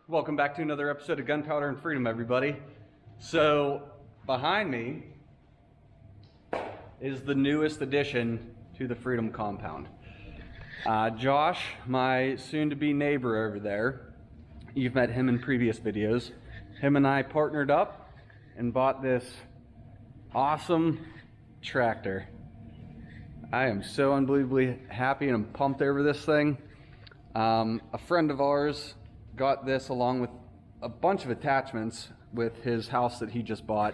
Welcome back to another episode of Gunpowder and Freedom, everybody. So, behind me is the newest addition to the Freedom Compound. Josh, my soon-to-be neighbor over there, you've met him in previous videos. Him and I partnered up and bought this awesome tractor. I am so unbelievably happy and I'm pumped over this thing. A friend of ours got this along with a bunch of attachments with his house that he just bought.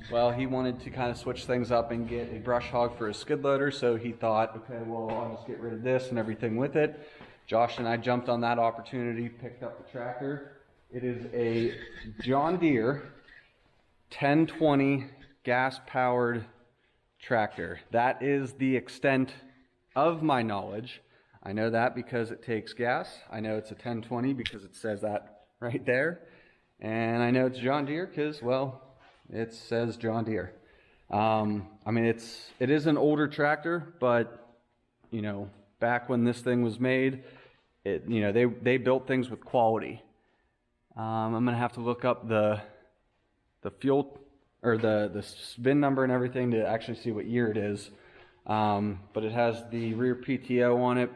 Well, he wanted to kind of switch things up and get a brush hog for his skid loader, so he thought, okay, well, I'll just get rid of this and everything with it. Josh and I jumped on that opportunity, picked up the tractor. It is a John Deere 1020 gas-powered tractor. That is the extent of my knowledge. I know that because it takes gas. I know it's a 1020 because it says that right there. And I know it's John Deere because, well, it says John Deere. I mean, it is an older tractor, but, you know, back when this thing was made, they built things with quality. I'm going to have to look up the fuel or the VIN number and everything to actually see what year it is. But it has the rear PTO on it.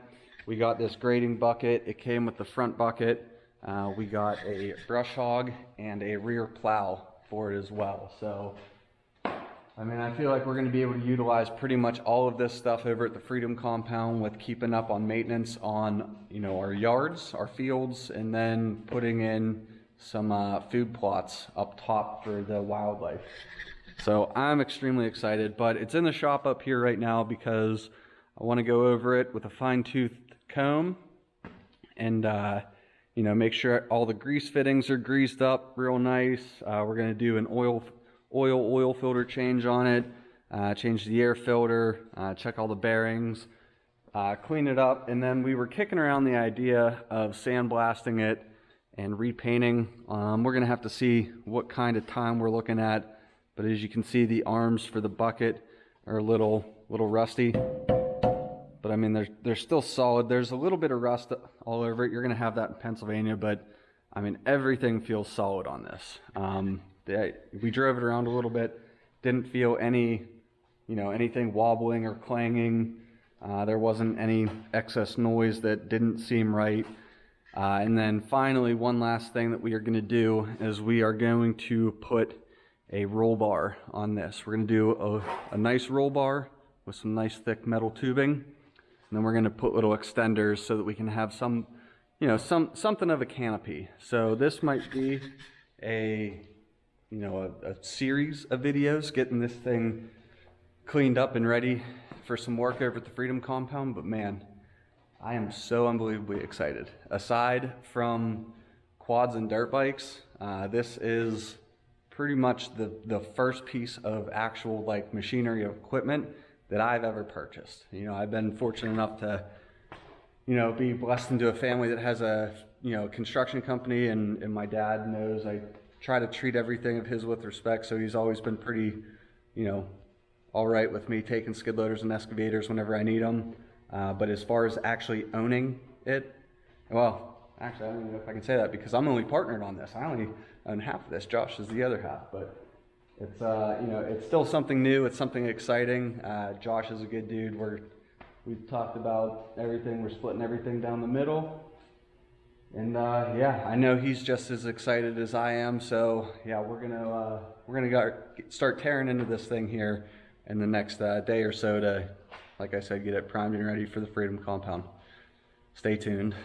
We got this grading bucket. It came with the front bucket. We got a brush hog and a rear plow for it as well. So, I mean, I feel like we're going to be able to utilize pretty much all of this stuff over at the Freedom Compound with keeping up on maintenance on, you know, our yards, our fields, and then putting in some food plots up top for the wildlife. So I'm extremely excited, but it's in the shop up here right now because I want to go over it with a fine-toothed comb and you know, make sure all the grease fittings are greased up real nice. We're going to do an oil filter change on it, change the air filter, check all the bearings, clean it up, and then we were kicking around the idea of sandblasting it and repainting. We're going to have to see what kind of time we're looking at, but as you can see, the arms for the bucket are a little rusty. But I mean, they're still solid. There's a little bit of rust all over it. You're going to have that in Pennsylvania, but I mean, everything feels solid on this. We drove it around a little bit. Didn't feel anything wobbling or clanging. There wasn't any excess noise that didn't seem right. And then finally, one last thing that we are going to do is we are going to put a roll bar on this. We're going to do a nice roll bar with some nice thick metal tubing. And then we're going to put little extenders so that we can have something of a canopy. So this might be a series of videos getting this thing cleaned up and ready for some work over at the Freedom Compound. But man, I am so unbelievably excited. Aside from quads and dirt bikes, this is pretty much the first piece of actual like machinery or equipment that I've ever purchased. You know, I've been fortunate enough to, you know, be blessed into a family that has a, you know, construction company, and my dad knows I try to treat everything of his with respect, so he's always been pretty, you know, all right with me taking skid loaders and excavators whenever I need them. But as far as actually owning it, well, actually, I don't even know if I can say that because I'm only partnered on this. I only own half of this. Josh is the other half, but it's it's still something new. It's something exciting. Josh is a good dude. We've talked about everything. We're splitting everything down the middle, and yeah, I know he's just as excited as I am. So yeah, we're gonna start tearing into this thing here in the next day or so to, like I said, get it primed and ready for the Freedom Compound. Stay tuned.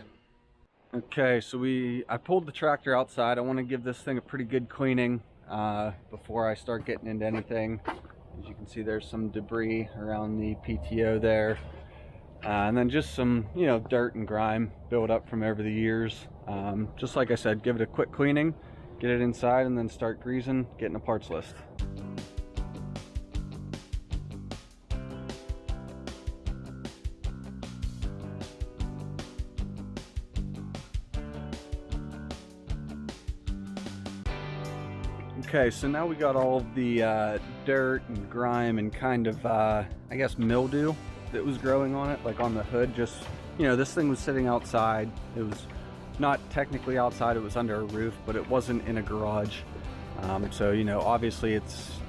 Okay, so I pulled the tractor outside. I want to give this thing a pretty good cleaning before I start getting into anything. As you can see, there's some debris around the PTO there, and then just some, you know, dirt and grime built up from over the years. Just like I said, give it a quick cleaning, get it inside, and then start greasing, getting a parts list. Okay, so now we got all of the dirt and grime and kind of, I guess, mildew that was growing on it, like on the hood. Just, you know, this thing was sitting outside. It was not technically outside, it was under a roof, but it wasn't in a garage. So, you know, obviously it's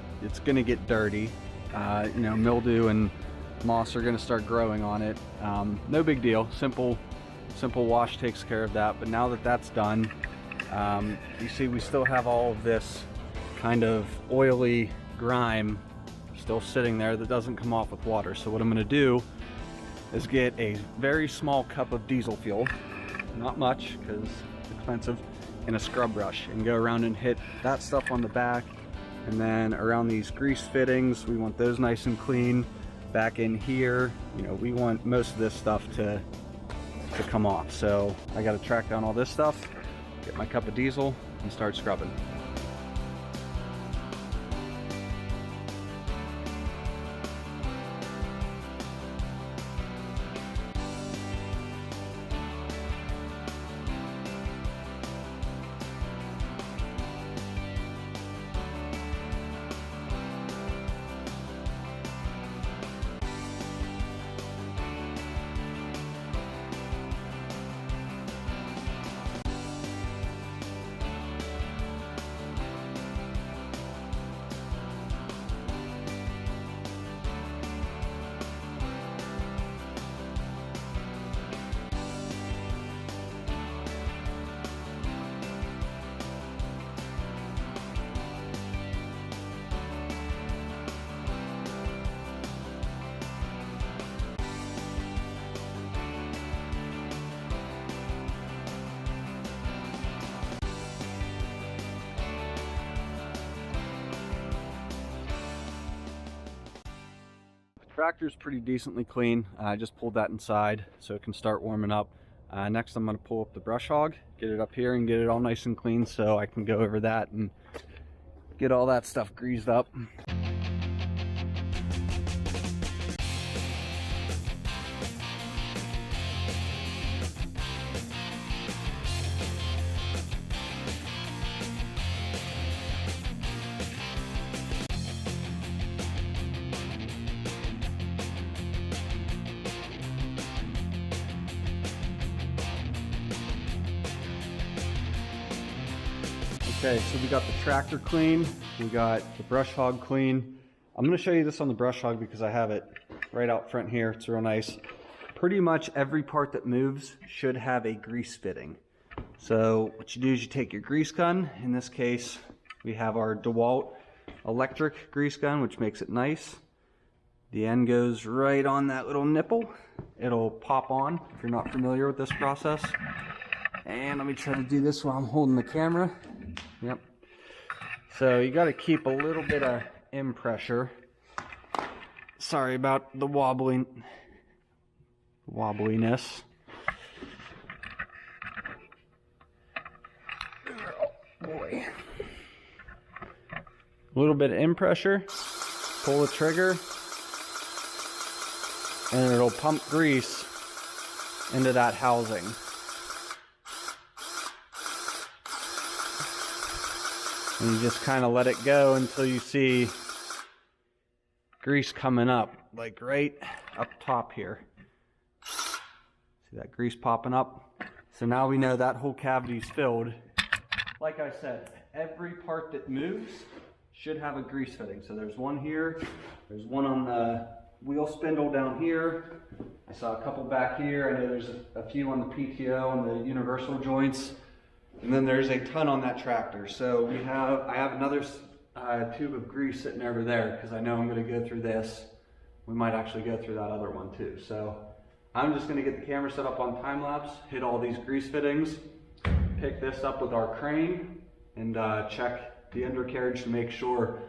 gonna get dirty. You know, mildew and moss are gonna start growing on it. No big deal, simple wash takes care of that. But now that that's done, you see we still have all of this kind of oily grime still sitting there that doesn't come off with water. So what I'm gonna do is get a very small cup of diesel fuel, not much because it's expensive, and a scrub brush, and go around and hit that stuff on the back, and then around these grease fittings, we want those nice and clean. Back in here, you know, we want most of this stuff to come off. So I got to track down all this stuff, get my cup of diesel, and start scrubbing. Tractor's pretty decently clean. I just pulled that inside so it can start warming up. Next I'm going to pull up the brush hog, get it up here and get it all nice and clean so I can go over that and get all that stuff greased up. Okay, so we got the tractor clean, we got the brush hog clean. I'm going to show you this on the brush hog because I have it right out front here. It's real nice. Pretty much every part that moves should have a grease fitting. So what you do is you take your grease gun. In this case, we have our DeWalt electric grease gun, which makes it nice. The end goes right on that little nipple. It'll pop on if you're not familiar with this process. And let me try to do this while I'm holding the camera. Yep. So you got to keep a little bit of in pressure. Sorry about the wobbliness. Oh boy. A little bit of in pressure. Pull the trigger, and it'll pump grease into that housing. And you just kind of let it go until you see grease coming up, like right up top here. See that grease popping up? So now we know that whole cavity's filled. Like I said, every part that moves should have a grease fitting. So there's one here, there's one on the wheel spindle down here. I saw a couple back here. I know there's a few on the PTO and the universal joints. And then there's a ton on that tractor. So I have another tube of grease sitting over there because I know I'm going to go through this. We might actually go through that other one too. So I'm just going to get the camera set up on time lapse, hit all these grease fittings, pick this up with our crane, and check the undercarriage to make sure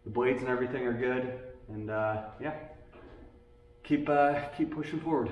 the blades and everything are good. And yeah, keep pushing forward.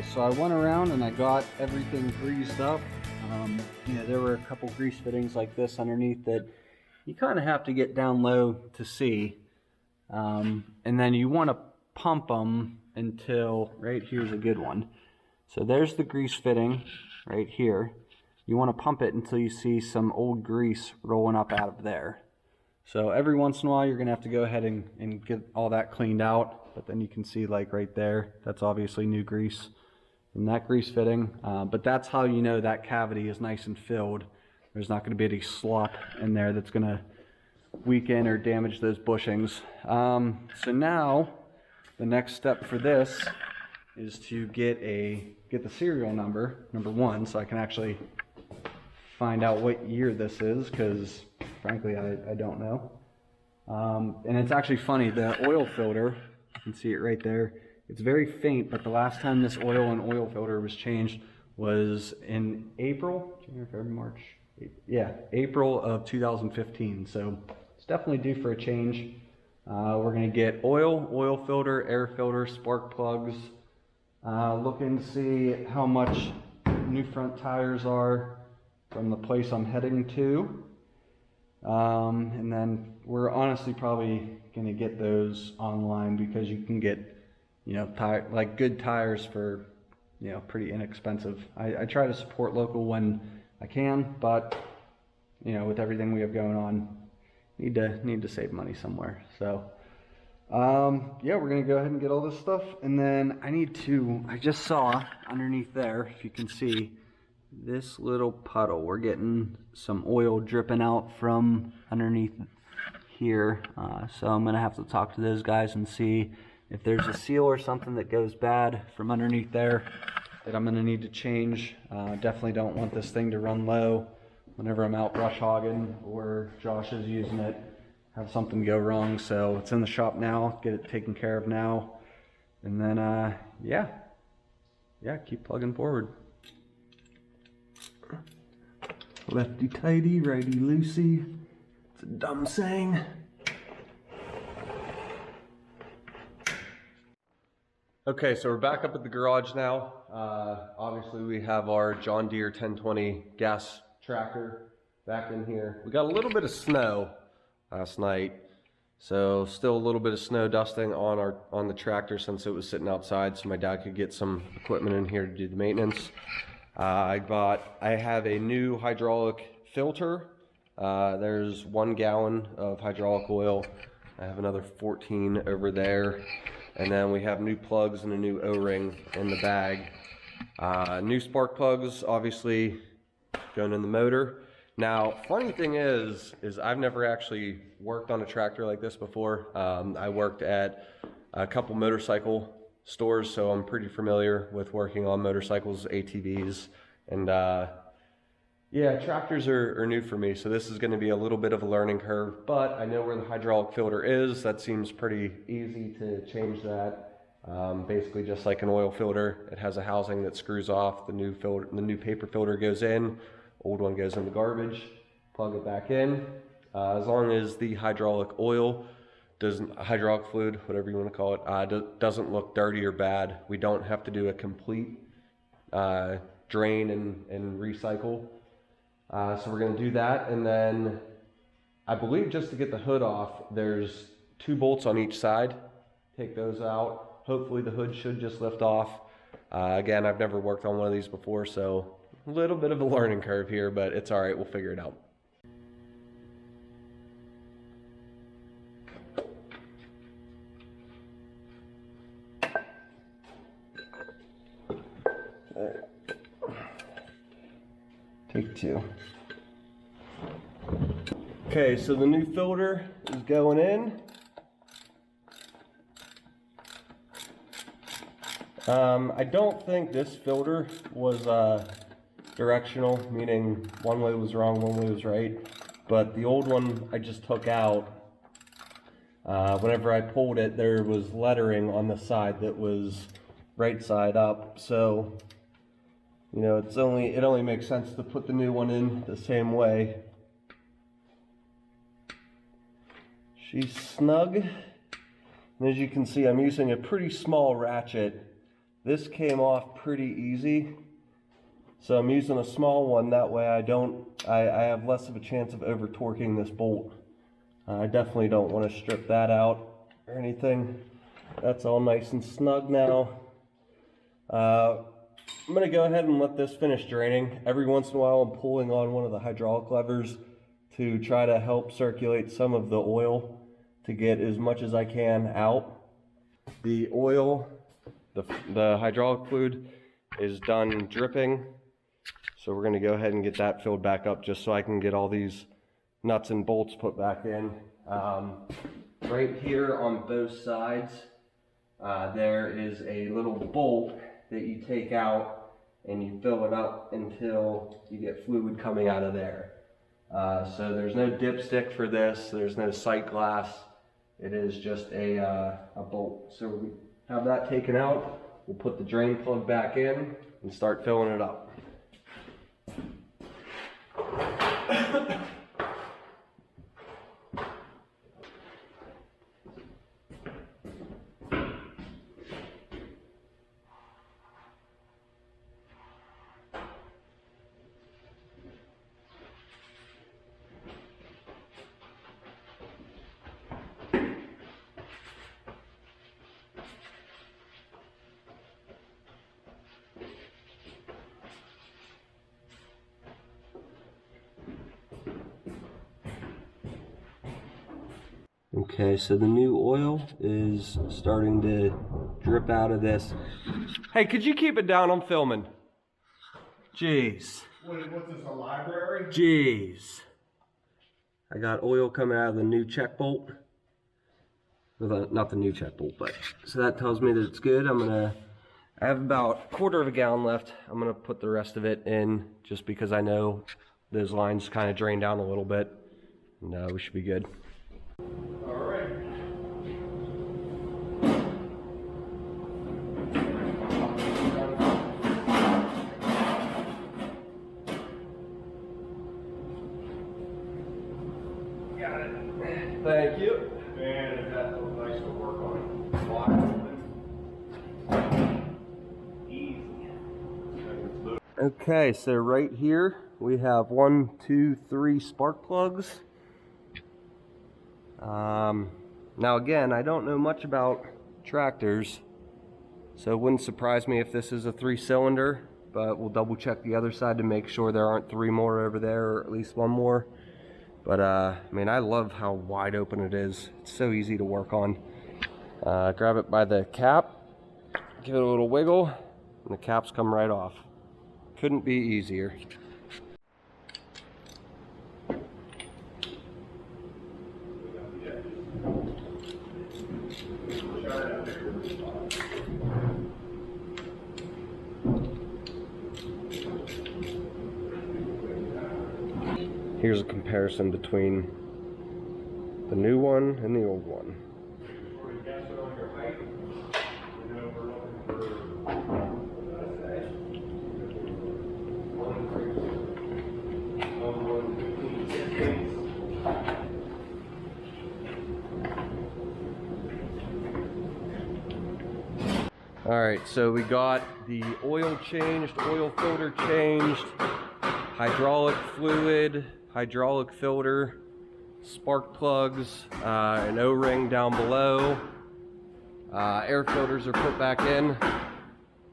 Okay, so I went around and I got everything greased up. There were a couple grease fittings like this underneath that you kind of have to get down low to see. And then you want to pump them until, right here's a good one. So there's the grease fitting right here. You want to pump it until you see some old grease rolling up out of there. So every once in a while you're going to have to go ahead and get all that cleaned out. But then you can see like right there, that's obviously new grease from that grease fitting. But that's how you know that cavity is nice and filled. There's not going to be any slop in there that's going to weaken or damage those bushings. So now the next step for this is to get the serial number, number one, so I can actually find out what year this is, because frankly I don't know. And it's actually funny, the oil filter, you can see it right there, it's very faint, but the last time this oil filter was changed was in April, January, February, March, April of 2015. So it's definitely due for a change. We're going to get oil filter, air filter, spark plugs, looking to see how much new front tires are from the place I'm heading to. And then we're honestly probably going to get those online, because you can get, good tires for, pretty inexpensive. I try to support local when I can, but, with everything we have going on, need to save money somewhere. So, we're going to go ahead and get all this stuff. And then I just saw underneath there, if you can see, this little puddle. We're getting some oil dripping out from underneath here. So I'm going to have to talk to those guys and see if there's a seal or something that goes bad from underneath there that I'm going to need to change. Definitely don't want this thing to run low whenever I'm out brush hogging or Josh is using it, have something go wrong. So it's in the shop now, get it taken care of now, and then keep plugging forward. Lefty tighty, righty loosey. It's a dumb saying. Okay, so we're back up at the garage now. Obviously we have our John Deere 1020 gas tractor back in here. We got a little bit of snow last night, so still a little bit of snow dusting on the tractor since it was sitting outside, so my dad could get some equipment in here to do the maintenance. I have a new hydraulic filter. There's 1 gallon of hydraulic oil. I have another 14 over there. And then we have new plugs and a new O-ring in the bag. New spark plugs, obviously, going in the motor. Now, funny thing is I've never actually worked on a tractor like this before. I worked at a couple motorcycle stores, so I'm pretty familiar with working on motorcycles, ATVs, and tractors are new for me, so this is going to be a little bit of a learning curve, but I know where the hydraulic filter is. That seems pretty easy to change that. Basically just like an oil filter, it has a housing that screws off. The new paper filter goes in, old one goes in the garbage, plug it back in. As long as the hydraulic fluid, whatever you want to call it, doesn't look dirty or bad, we don't have to do a complete drain and recycle. So we're going to do that, and then I believe just to get the hood off, there's 2 bolts on each side. Take those out. Hopefully the hood should just lift off. Again, I've never worked on one of these before, so a little bit of a learning curve here, but it's all right. We'll figure it out. Take 2. Okay, so the new filter is going in. I don't think this filter was directional, meaning one way was wrong, one way was right. But the old one I just took out. Whenever I pulled it, there was lettering on the side that was right side up. So it only makes sense to put the new one in the same way. She's snug, and as you can see, I'm using a pretty small ratchet This came off pretty easy. So I'm using a small one, that way I have less of a chance of over torquing this bolt. I definitely don't want to strip that out or anything. That's all nice and snug now. I'm going to go ahead and let this finish draining. Every once in a while I'm pulling on one of the hydraulic levers to try to help circulate some of the oil to get as much as I can out. The oil, the hydraulic fluid is done dripping. So we're going to go ahead and get that filled back up just so I can get all these nuts and bolts put back in. Right here on both sides, there is a little bolt that you take out and you fill it up until you get fluid coming out of there. So there's no dipstick for this, there's no sight glass, it is just a bolt. So we have that taken out, we'll put the drain plug back in and start filling it up. Okay, so the new oil is starting to drip out of this. Hey, could you keep it down? I'm filming. Jeez. What's this, a library? Jeez. I got oil coming out of the new check bolt. Well, not the new check bolt, but so that tells me that it's good. I have about a quarter of a gallon left. I'm gonna put the rest of it in just because I know those lines kind of drain down a little bit. No, we should be good. All right. Got it. Thank you. Man, is that so nice to work on. Wide open. Easy. Okay, so right here we have 1, 2, 3 spark plugs. Now again, I don't know much about tractors, so it wouldn't surprise me if this is a 3-cylinder, but we'll double check the other side to make sure there aren't 3 more over there, or at least 1 more. But I mean, I love how wide open it is. It's so easy to work on. Grab it by the cap, give it a little wiggle, and the caps come right off. Couldn't be easier. Here's a comparison between the new one and the old one. Alright, so we got the oil changed, oil filter changed, hydraulic fluid, hydraulic filter, spark plugs, an O-ring down below. Air filters are put back in.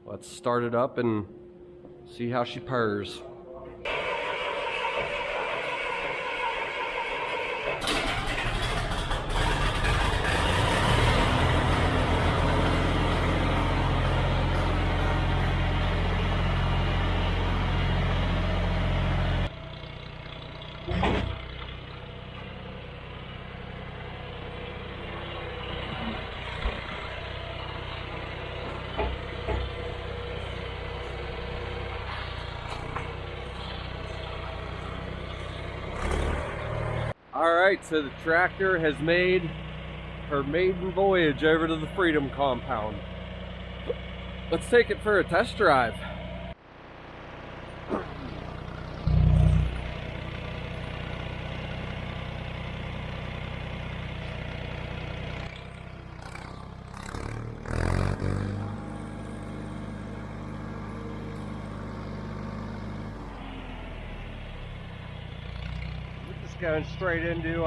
Let's start it up and see how she purrs. Alright, so the tractor has made her maiden voyage over to the Freedom Compound. Let's take it for a test drive. going straight into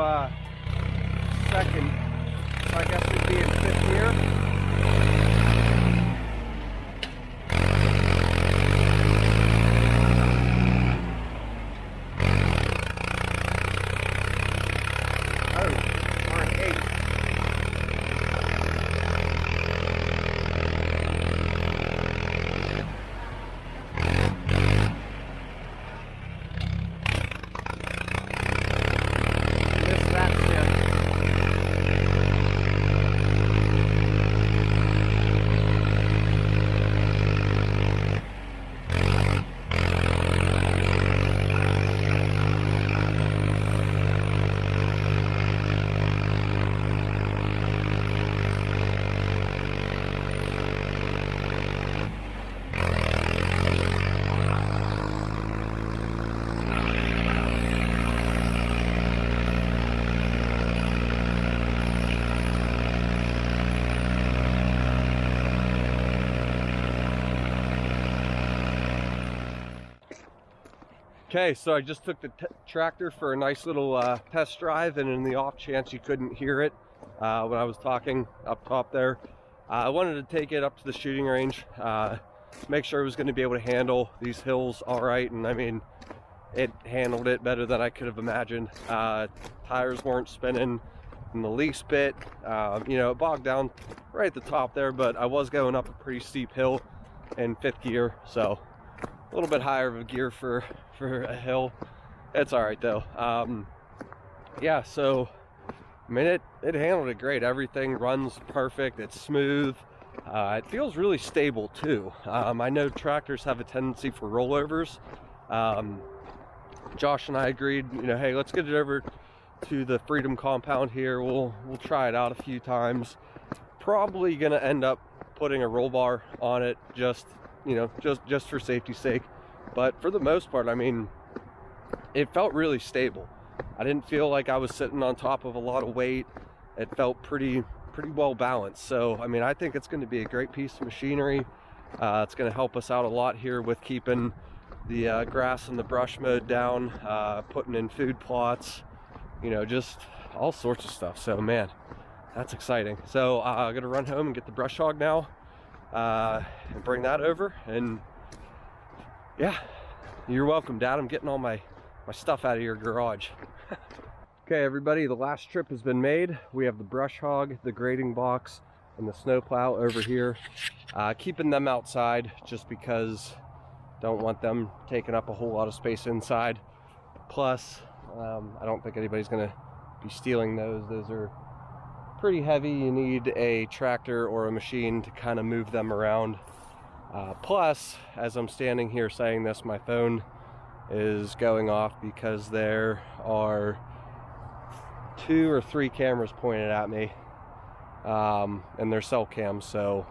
second, so I guess we'd be in fifth gear. Okay, so I just took the tractor for a nice little test drive, and in the off chance you couldn't hear it when I was talking up top there, I wanted to take it up to the shooting range, make sure it was going to be able to handle these hills all right, and I mean, it handled it better than I could have imagined. Tires weren't spinning in the least bit. You know, it bogged down right at the top there, but I was going up a pretty steep hill in fifth gear, so a little bit higher of a gear for a hill. It's all right though. Yeah, so I mean, it handled it great. Everything runs perfect. It's smooth. It feels really stable too. I know tractors have a tendency for rollovers. Josh and I agreed, you know, hey, let's get it over to the Freedom compound here. We'll try it out a few times. Probably gonna end up putting a roll bar on it, just you know, just for safety's sake. But for the most part, I mean, it felt really stable. I didn't feel like I was sitting on top of a lot of weight. It felt pretty well balanced. So I mean, I think it's going to be a great piece of machinery. It's going to help us out a lot here with keeping the grass and the brush mowed down, putting in food plots, you know, just all sorts of stuff. So man, that's exciting. So I'm gonna run home and get the brush hog now, and bring that over. And yeah, you're welcome, Dad. I'm getting all my stuff out of your garage. Okay, everybody, the last trip has been made. We have the brush hog, the grading box, and the snowplow over here. Keeping them outside just because don't want them taking up a whole lot of space inside. Plus, I don't think anybody's gonna be stealing those. Those are pretty heavy. You need a tractor or a machine to kind of move them around. Plus, as I'm standing here saying this, my phone is going off because there are 2 or 3 cameras pointed at me, and they're cell cams. So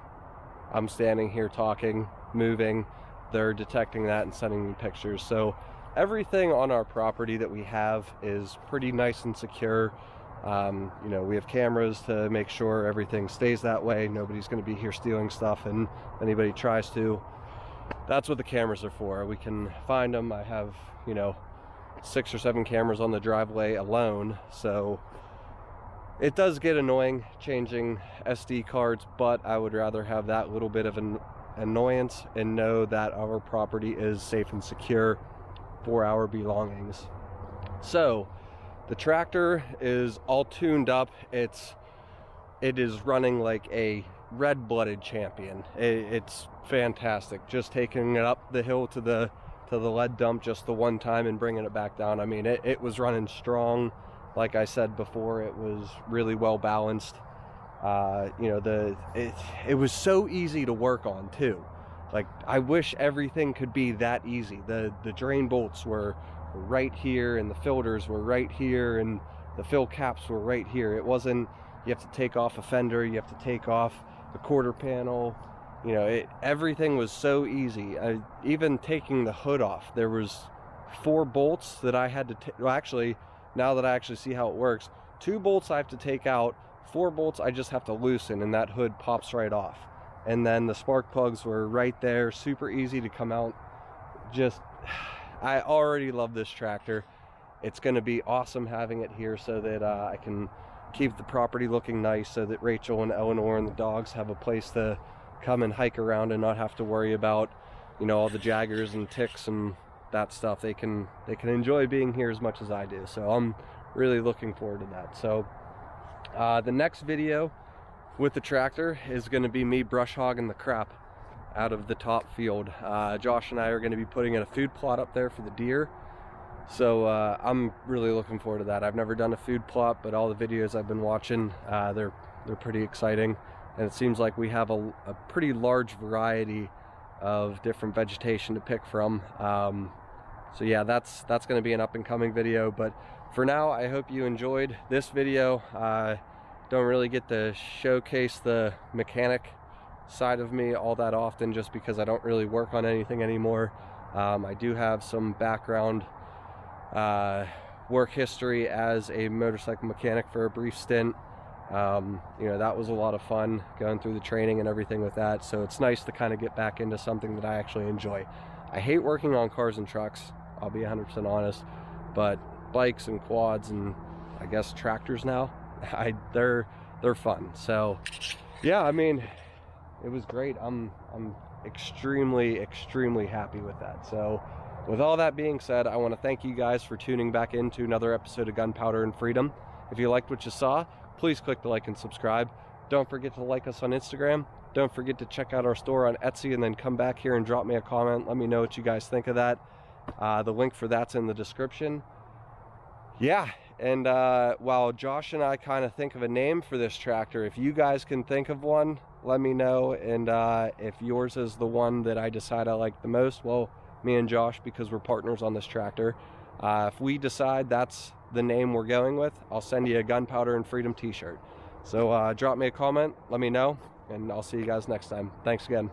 I'm standing here talking, moving, they're detecting that and sending me pictures. So everything on our property that we have is pretty nice and secure. You know, we have cameras to make sure everything stays that way. Nobody's going to be here stealing stuff, and anybody tries to, that's what the cameras are for. We can find them. I have, you know, 6 or 7 cameras on the driveway alone, so it does get annoying changing SD cards, but I would rather have that little bit of an annoyance and know that our property is safe and secure for our belongings. So the tractor is all tuned up. It is running like a red-blooded champion. It's fantastic. Just taking it up the hill to the lead dump just the one time and bringing it back down. I mean, it was running strong. Like I said before, it was really well balanced. You know, it was so easy to work on too. Like, I wish everything could be that easy. The drain bolts were right here, and the filters were right here, and the fill caps were right here. It wasn't, you have to take off a fender, you have to take off the quarter panel. You know, everything was so easy. Even taking the hood off, there was 4 bolts that I had to well, actually, now that I actually see how it works, 2 bolts I have to take out, 4 bolts I just have to loosen, and that hood pops right off. And then the spark plugs were right there, super easy to come out. Just, I already love this tractor. it's going to be awesome having it here so that I can keep the property looking nice, so that Rachel and Eleanor and the dogs have a place to come and hike around and not have to worry about, you know, all the jaggers and ticks and that stuff. They can enjoy being here as much as I do. So I'm really looking forward to that. So the next video with the tractor is going to be me brush hogging the crap out of the top field. Josh and I are going to be putting in a food plot up there for the deer. So I'm really looking forward to that. I've never done a food plot, but all the videos I've been watching, they're pretty exciting. And it seems like we have a pretty large variety of different vegetation to pick from. So yeah, that's going to be an up and coming video. But for now, I hope you enjoyed this video. Don't really get to showcase the mechanic side of me all that often, just because I don't really work on anything anymore. I do have some background work history as a motorcycle mechanic for a brief stint. You know, that was a lot of fun going through the training and everything with that. So it's nice to kind of get back into something that I actually enjoy. I hate working on cars and trucks, I'll be 100% honest, but bikes and quads and I guess tractors now, they're fun. So yeah, I mean, it was great. I'm extremely happy with that. So with all that being said, I want to thank you guys for tuning back into another episode of Gunpowder and Freedom. If you liked what you saw, please click the like and subscribe. Don't forget to like us on Instagram. Don't forget to check out our store on Etsy, and then come back here and drop me a comment. Let me know what you guys think of that. The link for that's in the description. Yeah, and while Josh and I kind of think of a name for this tractor, if you guys can think of one, let me know. And if yours is the one that I decide I like the most, well, me and Josh, because we're partners on this tractor, if we decide that's the name we're going with, I'll send you a Gunpowder and Freedom t-shirt. So drop me a comment, let me know, and I'll see you guys next time. Thanks again.